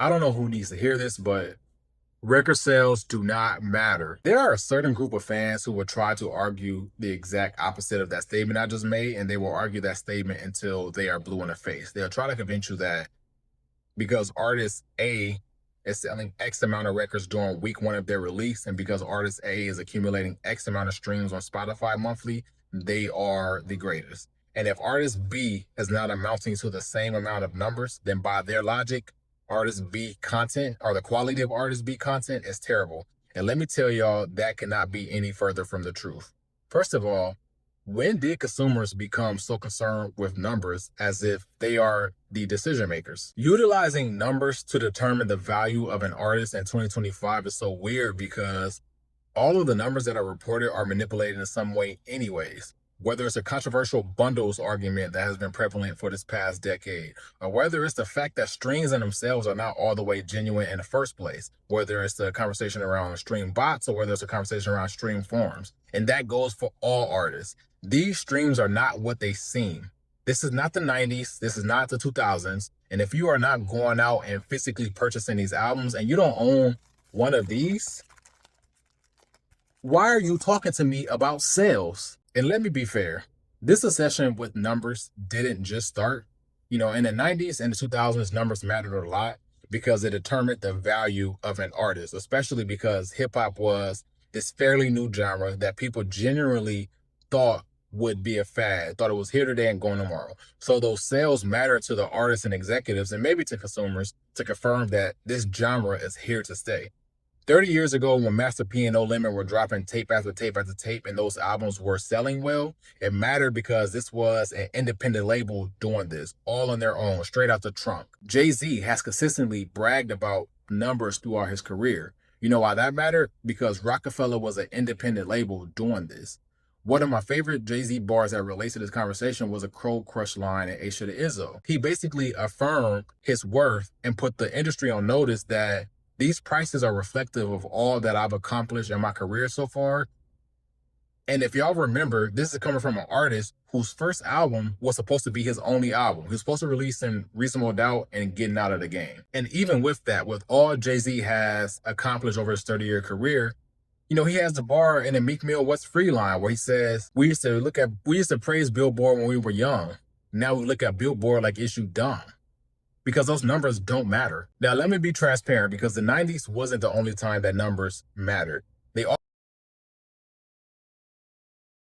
I don't know who needs to hear this, but record sales do not matter. There are a certain group of fans who will try to argue the exact opposite of that statement I just made, and they will argue that statement until they are blue in the face. They'll try to convince you that because artist A is selling X amount of records during week one of their release, and because artist A is accumulating X amount of streams on Spotify monthly, they are the greatest. And if artist B is not amounting to the same amount of numbers, then by their logic, artist B content or the quality of artist B content is terrible. And let me tell y'all, that cannot be any further from the truth. First of all, when did consumers become so concerned with numbers as if they are the decision makers? Utilizing numbers to determine the value of an artist in 2025 is so weird because all of the numbers that are reported are manipulated in some way anyways. Whether it's a controversial bundles argument that has been prevalent for this past decade, or whether it's the fact that streams in themselves are not all the way genuine in the first place, whether it's the conversation around stream bots or whether it's a conversation around stream forums. And that goes for all artists. These streams are not what they seem. This is not the 90s. This is not the 2000s. And if you are not going out and physically purchasing these albums and you don't own one of these, why are you talking to me about sales? And let me be fair, this obsession with numbers didn't just start. In the 90s and the 2000s, numbers mattered a lot because it determined the value of an artist, especially because hip hop was this fairly new genre that people generally thought would be a fad, thought it was here today and going tomorrow. So those sales matter to the artists and executives and maybe to consumers to confirm that this genre is here to stay. 30 years ago, when Master P and No Limit were dropping tape after tape after tape and those albums were selling well, it mattered because this was an independent label doing this all on their own, straight out the trunk. Jay-Z has consistently bragged about numbers throughout his career. You know why that mattered? Because Rockefeller was an independent label doing this. One of my favorite Jay-Z bars that relates to this conversation was a Cold Crush line in Aisha to Izzo. He basically affirmed his worth and put the industry on notice that these prices are reflective of all that I've accomplished in my career so far. And if y'all remember, this is coming from an artist whose first album was supposed to be his only album. He was supposed to release in Reasonable Doubt and Getting Out of the Game. And even with that, with all Jay-Z has accomplished over his 30-year career, he has the bar in the Meek Mill What's Free line where he says, we used to praise Billboard when we were young. Now we look at Billboard like issue dumb. Because those numbers don't matter. Now, let me be transparent because the 90s wasn't the only time that numbers mattered. They